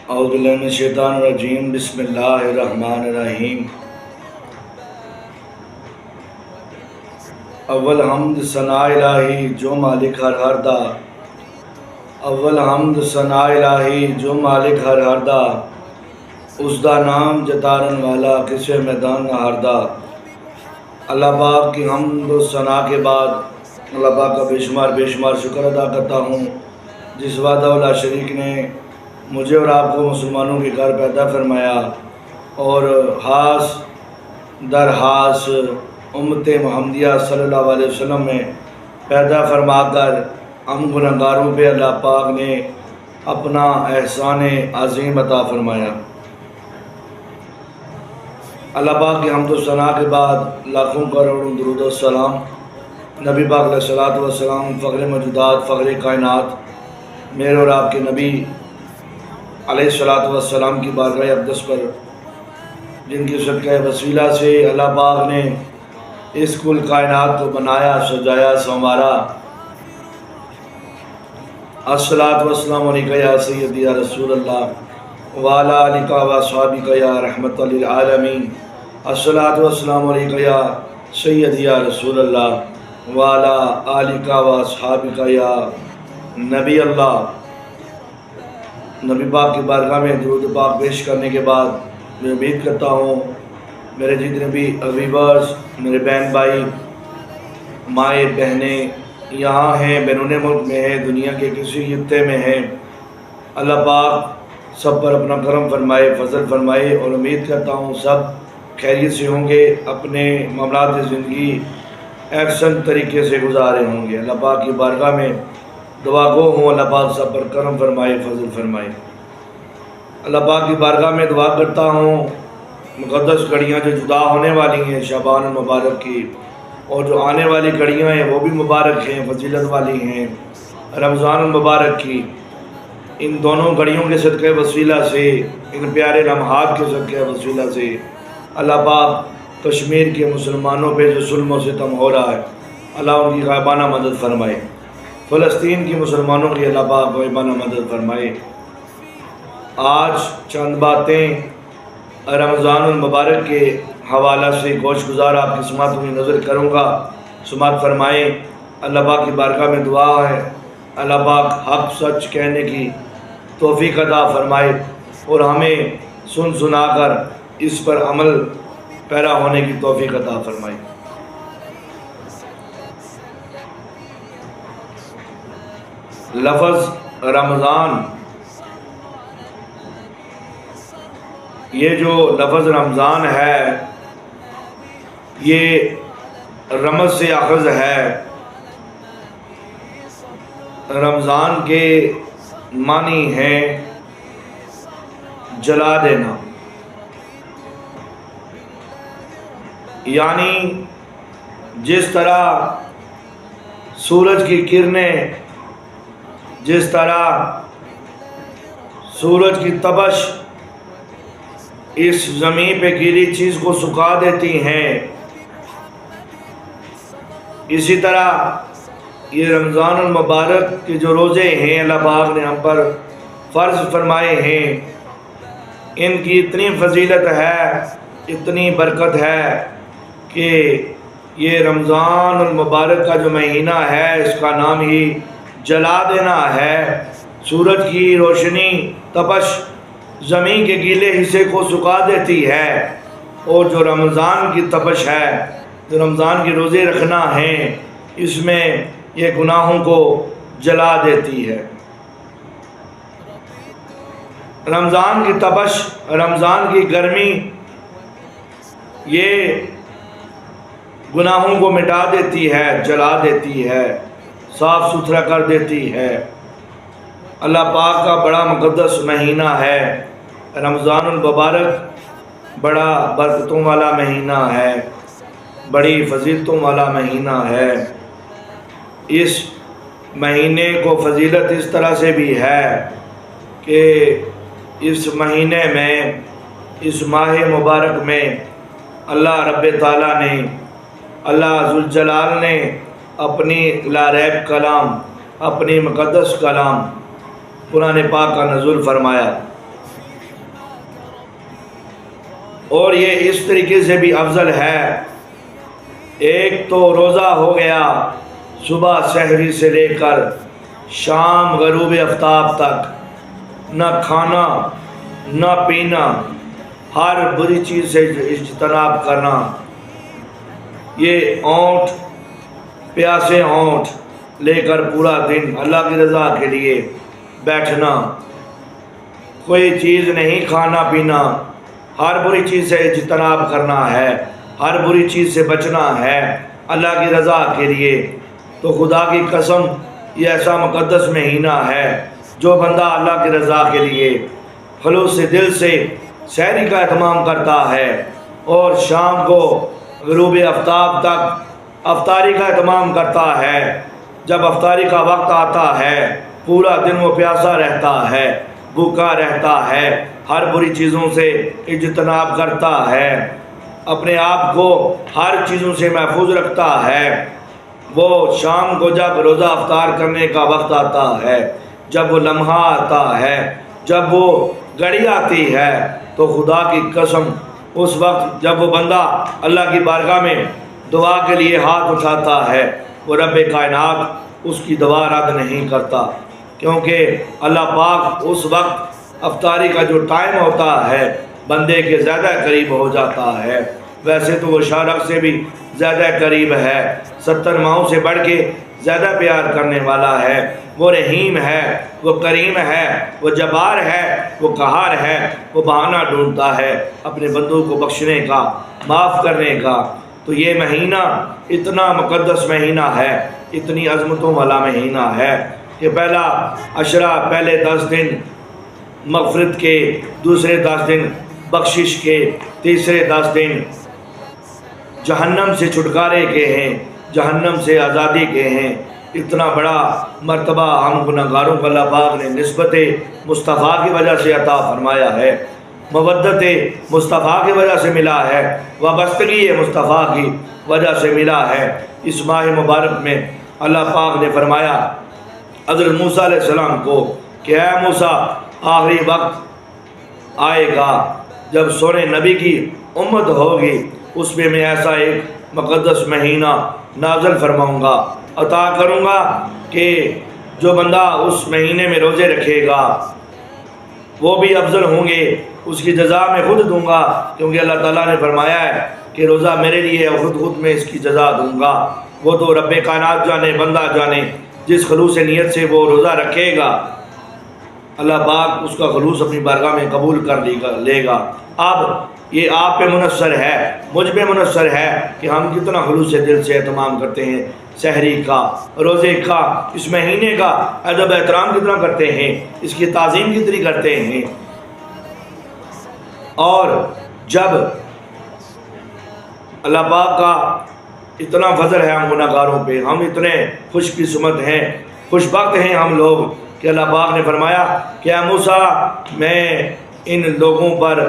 اعوذ باللہ من الشیطان الرجیم بسم اللہ الرحمن الرحیم اول حمد ثنا الہی جو مالک ہر دا اول حمد ثنا الہی جو مالک ہر دا اس دا نام جتارن والا کسے میدان نہ ہردا۔ اللہ پاک کی حمد و ثنا کے بعد اللہ پاک کا بے شمار شکر ادا کرتا ہوں جس وحدہ لا شریک نے مجھے اور آپ کو مسلمانوں کے گھر پیدا فرمایا اور خاص در خاص امت محمدیہ صلی اللہ علیہ وسلم میں پیدا فرما کر ہم گنہگاروں پہ اللہ پاک نے اپنا احسان عظیم عطا فرمایا۔ اللہ پاک کی حمد و ثنا کے بعد لاکھوں کروڑوں درود و سلام نبی پاک علیہ الصلوۃ والسلام فخر موجودات فخر کائنات میرے اور آپ کے نبی علیہ الصلوۃ والسلام کی بارگاہ اقدس پر جن کی صدقہ وسیلہ سے اللہ پاک نے اس کل کائنات کو بنایا سجایا سنوارا۔ الصلوۃ والسلام علیکہ یا سیدی یا رسول اللہ وعلی آلک و اصحابک یا رحمۃ للعالمین۔ الصلوۃ والسلام علیکہ یا سیدی یا رسول اللہ وعلی آلک و اصحابک یا نبی اللہ۔ نبی پاک کی بارگاہ میں درود پاک پیش کرنے کے بعد میں امید کرتا ہوں میرے جتنے بھی ویورز میرے بہن بھائی مائیں بہنیں یہاں ہیں بیرون ملک میں ہیں دنیا کے کسی خطے میں ہیں، اللہ پاک سب پر اپنا کرم فرمائے فضل فرمائے اور امید کرتا ہوں سب خیریت سے ہوں گے، اپنے معاملات زندگی احسن طریقے سے گزارے ہوں گے۔ اللہ پاک کی بارگاہ میں دعا گو ہوں اللہ پاک سب پر کرم فرمائے فضل فرمائے۔ اللہ پاک کی بارگاہ میں دعا کرتا ہوں مقدس گھڑیاں جو جدا ہونے والی ہیں شعبان المبارک کی اور جو آنے والی گھڑیاں ہیں وہ بھی مبارک ہیں فضیلت والی ہیں رمضان المبارک کی، ان دونوں گھڑیوں کے صدقہ وسیلہ سے ان پیارے لمحات کے صدقہ وسیلہ سے اللہ پاک کشمیر کے مسلمانوں پہ جو ظلم و ستم ہو رہا ہے اللہ ان کی غائبانہ مدد فرمائے، فلسطین کی مسلمانوں کی اللہ پاک غائبانہ مدد فرمائے۔ آج چند باتیں رمضان المبارک کے حوالہ سے گوش گزار آپ کی سماعتوں میں نظر کروں گا، سماعت فرمائیں۔ اللہ پاک کی بارگاہ میں دعا ہے اللہ پاک حق سچ کہنے کی توفیق عطا فرمائے اور ہمیں سن سنا کر اس پر عمل پیرا ہونے کی توفیق عطا فرمائے۔ لفظ رمضان، یہ جو لفظ رمضان ہے یہ رمز سے اخذ ہے۔ رمضان کے معنی ہیں جلا دینا، یعنی جس طرح سورج کی کرنیں جس طرح سورج کی تپش اس زمین پہ گری چیز کو سکھا دیتی ہیں، اسی طرح یہ رمضان المبارک کے جو روزے ہیں اللہ پاک نے ہم پر فرض فرمائے ہیں، ان کی اتنی فضیلت ہے اتنی برکت ہے کہ یہ رمضان المبارک کا جو مہینہ ہے اس کا نام ہی جلا دینا ہے۔ سورج کی روشنی تپش زمین کے گیلے حصے کو سکھا دیتی ہے اور جو رمضان کی تپش ہے جو رمضان کے روزے رکھنا ہے اس میں یہ گناہوں کو جلا دیتی ہے۔ رمضان کی تپش رمضان کی گرمی یہ گناہوں کو مٹا دیتی ہے جلا دیتی ہے صاف ستھرا کر دیتی ہے۔ اللہ پاک کا بڑا مقدس مہینہ ہے رمضان المبارک، بڑا برکتوں والا مہینہ ہے، بڑی فضیلتوں والا مہینہ ہے۔ اس مہینے کو فضیلت اس طرح سے بھی ہے کہ اس مہینے میں اس ماہ مبارک میں اللہ رب تعالیٰ نے اللہ ذوالجلال نے اپنی لا ریب کلام اپنی مقدس کلام قرآن پاک کا نزول فرمایا۔ اور یہ اس طریقے سے بھی افضل ہے، ایک تو روزہ ہو گیا صبح سحری سے لے کر شام غروب آفتاب تک، نہ کھانا نہ پینا، ہر بری چیز سے اجتناب کرنا، یہ اونٹ پیاسے اونٹ لے کر پورا دن اللہ کی رضا کے لیے بیٹھنا، کوئی چیز نہیں کھانا پینا، ہر بری چیز سے اجتناب کرنا ہے، ہر بری چیز سے بچنا ہے اللہ کی رضا کے لیے۔ تو خدا کی قسم یہ ایسا مقدس مہینہ ہے، جو بندہ اللہ کی رضا کے لیے خلوص سے دل سے سحری کا اہتمام کرتا ہے اور شام کو غروب آفتاب تک افطاری کا اہتمام کرتا ہے، جب افطاری کا وقت آتا ہے پورا دن وہ پیاسا رہتا ہے، بھوکا رہتا ہے، ہر بری چیزوں سے اجتناب کرتا ہے، اپنے آپ کو ہر چیزوں سے محفوظ رکھتا ہے، وہ شام کو جب روزہ افطار کرنے کا وقت آتا ہے، جب وہ لمحہ آتا ہے، جب وہ گھڑی آتی ہے، تو خدا کی قسم اس وقت جب وہ بندہ اللہ کی بارگاہ میں دعا کے لیے ہاتھ اٹھاتا ہے، وہ رب کائنات اس کی دعا رد نہیں کرتا، کیونکہ اللہ پاک اس وقت افطاری کا جو ٹائم ہوتا ہے بندے کے زیادہ قریب ہو جاتا ہے۔ ویسے تو وہ شارق سے بھی زیادہ قریب ہے، 70 ماہوں سے بڑھ کے زیادہ پیار کرنے والا ہے، وہ رحیم ہے، وہ کریم ہے، وہ جبار ہے، وہ قہار ہے، وہ بہانہ ڈھونڈتا ہے اپنے بندوں کو بخشنے کا، معاف کرنے کا۔ تو یہ مہینہ اتنا مقدس مہینہ ہے، اتنی عظمتوں والا مہینہ ہے کہ پہلا عشرہ، پہلے 10 دن مغفرت کے، دوسرے 10 دن بخشش کے، تیسرے 10 دن جہنم سے چھٹکارے کے ہیں، جہنم سے آزادی کے ہیں۔ اتنا بڑا مرتبہ ہم گناہگاروں کو اللہ پاک نے نسبت مصطفیٰ کی وجہ سے عطا فرمایا ہے، مودت مصطفیٰ کی وجہ سے ملا ہے، وابستگی مصطفیٰ کی وجہ سے ملا ہے۔ اس ماہ مبارک میں اللہ پاک نے فرمایا حضرت موسیٰ علیہ السلام کو کہ اے موسیٰ، آخری وقت آئے گا جب سونے نبی کی امت ہوگی، اس میں ایسا ایک مقدس مہینہ نازل فرماؤں گا، عطا کروں گا کہ جو بندہ اس مہینے میں روزے رکھے گا وہ بھی افضل ہوں گے، اس کی جزا میں خود دوں گا، کیونکہ اللہ تعالیٰ نے فرمایا ہے کہ روزہ میرے لیے ہے، خود میں اس کی جزا دوں گا۔ وہ تو رب کائنات جانے، بندہ جانے، جس خلوص نیت سے وہ روزہ رکھے گا اللہ پاک اس کا خلوص اپنی بارگاہ میں قبول کر لے گا۔ اب یہ آپ پہ منحصر ہے، مجھ پہ منحصر ہے کہ ہم کتنا خلوص دل سے اہتمام کرتے ہیں، سحری کا، روزے کا، اس مہینے کا ادب احترام کتنا کرتے ہیں، اس کی تعظیم کتنی کرتے ہیں۔ اور جب اللہ پاک کا اتنا فضل ہے ہم گناہگاروں پہ، ہم اتنے خوش قسمت ہیں، خوش بخت ہیں ہم لوگ کہ اللہ پاک نے فرمایا کہ اے موسیٰ، میں ان لوگوں پر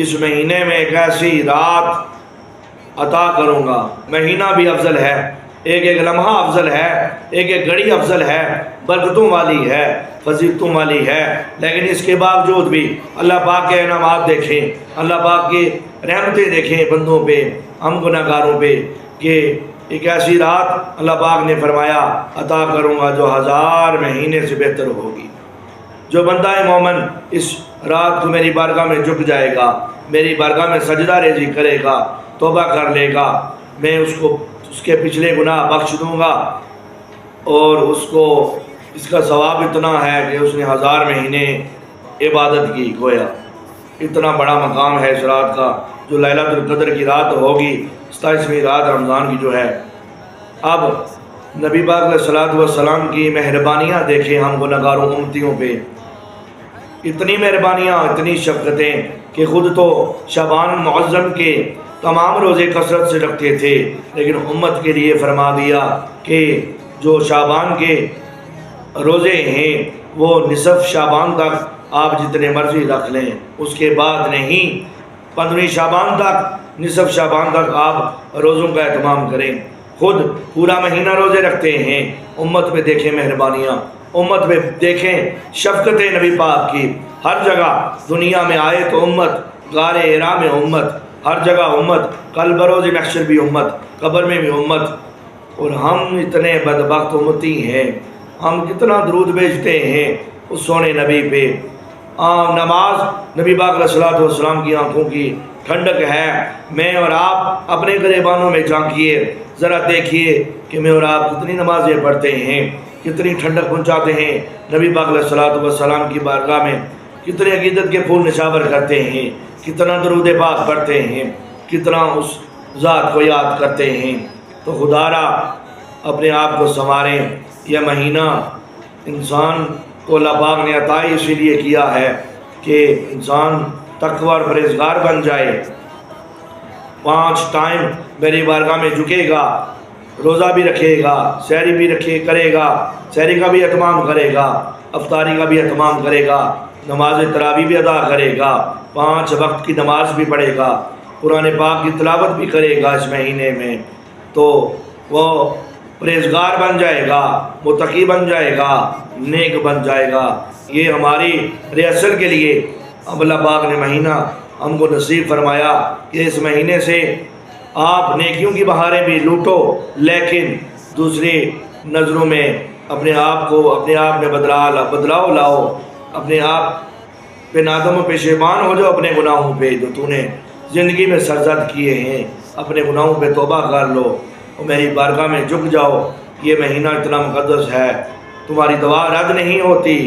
اس مہینے میں ایک ایسی رات عطا کروں گا۔ مہینہ بھی افضل ہے، ایک ایک لمحہ افضل ہے، ایک ایک گھڑی افضل ہے، برکتوں والی ہے، فضیلتوں والی ہے، لیکن اس کے باوجود بھی اللہ پاک کے انعامات دیکھیں، اللہ پاک کی رحمتیں دیکھیں بندوں پہ، ہم گناہگاروں پہ، کہ ایک ایسی رات اللہ پاک نے فرمایا عطا کروں گا جو 1000 مہینے سے بہتر ہوگی۔ جو بندہ مومن اس رات کو میری بارگاہ میں جھک جائے گا، میری بارگاہ میں سجدہ ریزی کرے گا، توبہ کر لے گا، میں اس کو اس کے پچھلے گناہ بخش دوں گا، اور اس کو اس کا ثواب اتنا ہے کہ اس نے 1000 مہینے عبادت کی، گویا اتنا بڑا مقام ہے اس رات کا، جو لیلۃ القدر کی رات ہوگی، 27ویں رات رمضان کی جو ہے۔ اب نبی پاک علیہ الصلوۃ والسلام کی مہربانیاں دیکھیں ہم گناہگاروں امتیوں پہ، اتنی مہربانیاں، اتنی شفقتیں کہ خود تو شعبان معظم کے تمام روزے کثرت سے رکھتے تھے، لیکن امت کے لیے فرما دیا کہ جو شعبان کے روزے ہیں وہ نصف شعبان تک آپ جتنے مرضی رکھ لیں، اس کے بعد نہیں، 15ویں شعبان تک، نصف شعبان تک آپ روزوں کا اہتمام کریں۔ خود پورا مہینہ روزے رکھتے ہیں، امت میں دیکھیں مہربانیاں، امت میں دیکھیں شفقت نبی پاک کی، ہر جگہ دنیا میں آئے تو امت غار ہرا میں امت، ہر جگہ امت، کل بروز محشر بھی امت، قبر میں بھی امت۔ اور ہم اتنے بدبخت امتی ہیں، ہم کتنا درود بھیجتے ہیں اس سونے نبی پہ۔ نماز نبی پاک علیہ الصلوۃ والسلام کی آنکھوں کی ٹھنڈک ہے۔ میں اور آپ اپنے گریبانوں میں جھانکیے، ذرا دیکھیے کہ میں اور آپ کتنی نمازیں پڑھتے ہیں، کتنی ٹھنڈک پہنچاتے ہیں نبی پاک علیہ الصلوۃ والسلام کی بارگاہ میں، کتنے عقیدت کے پھول نشاور کرتے ہیں، کتنا درود پاک پڑھتے ہیں، کتنا اس ذات کو یاد کرتے ہیں۔ تو خدا را اپنے آپ کو سنواریں۔ یہ مہینہ انسان کو اللہ پاک نے عطا اسی لیے کیا ہے کہ انسان تقوی اور پرہیزگار بن جائے، 5 ٹائم میری بارگاہ میں جھکے گا، روزہ بھی رکھے گا، سحری بھی کرے گا، سحری کا بھی اہتمام کرے گا، افطاری کا بھی اہتمام کرے گا، نماز تراویح بھی ادا کرے گا، 5 وقت کی نماز بھی پڑھے گا، قرآن پاک کی تلاوت بھی کرے گا اس مہینے میں، تو وہ پرہیزگار بن جائے گا، متقی بن جائے گا، نیک بن جائے گا۔ یہ ہماری ریاست کے لیے اب اللہ پاک نے مہینہ ہم کو نصیب فرمایا کہ اس مہینے سے آپ نیکیوں کی بہاریں بھی لوٹو، لیکن دوسری نظروں میں اپنے آپ میں بدلاؤ لاؤ، اپنے آپ پہ نادم و پشیمان ہو جاؤ اپنے گناہوں پہ جو تو نے زندگی میں سرزد کیے ہیں، اپنے گناہوں پہ توبہ کر لو اور میری بارگاہ میں جھک جاؤ۔ یہ مہینہ اتنا مقدس ہے، تمہاری دعا رد نہیں ہوتی،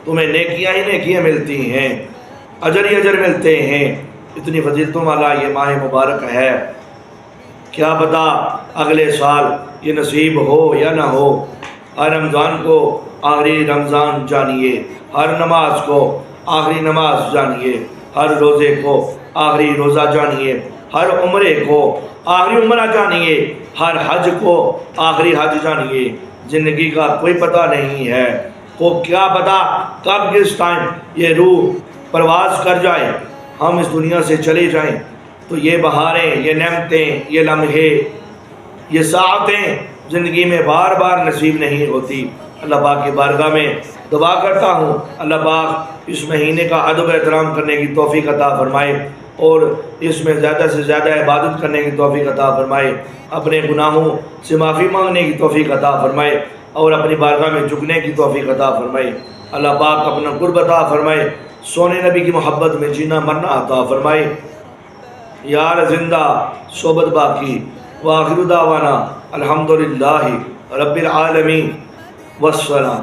تمہیں نیکیاں ہی نیکیاں ملتی ہیں، اجر ہی اجر ملتے ہیں، اتنی فضیلتوں والا یہ ماہ مبارک ہے۔ کیا پتہ اگلے سال یہ نصیب ہو یا نہ ہو۔ ہر رمضان کو آخری رمضان جانیے، ہر نماز کو آخری نماز جانیے، ہر روزے کو آخری روزہ جانیے، ہر عمرے کو آخری عمرہ جانیے، ہر حج کو آخری حج جانیے۔ زندگی کا کوئی پتہ نہیں ہے، کو کیا پتہ کب کس ٹائم یہ روح پرواز کر جائے، ہم اس دنیا سے چلے جائیں، تو یہ بہاریں، یہ نعمتیں، یہ لمحے، یہ ساعتیں زندگی میں بار بار نصیب نہیں ہوتی۔ اللہ پاک کی بارگاہ میں دعا کرتا ہوں اللہ پاک اس مہینے کا ادب احترام کرنے کی توفیق عطا فرمائے اور اس میں زیادہ سے زیادہ عبادت کرنے کی توفیق عطا فرمائے، اپنے گناہوں سے معافی مانگنے کی توفیق عطا فرمائے اور اپنی بارگاہ میں جھکنے کی توفیق عطا فرمائے۔ اللہ پاک اپنا قرب عطا فرمائے، سونے نبی کی محبت میں جینا مرنا عطا فرمائے۔ یار زندہ صحبت باقی، وآخر دعوانا الحمدللہ رب العالمین والسلام۔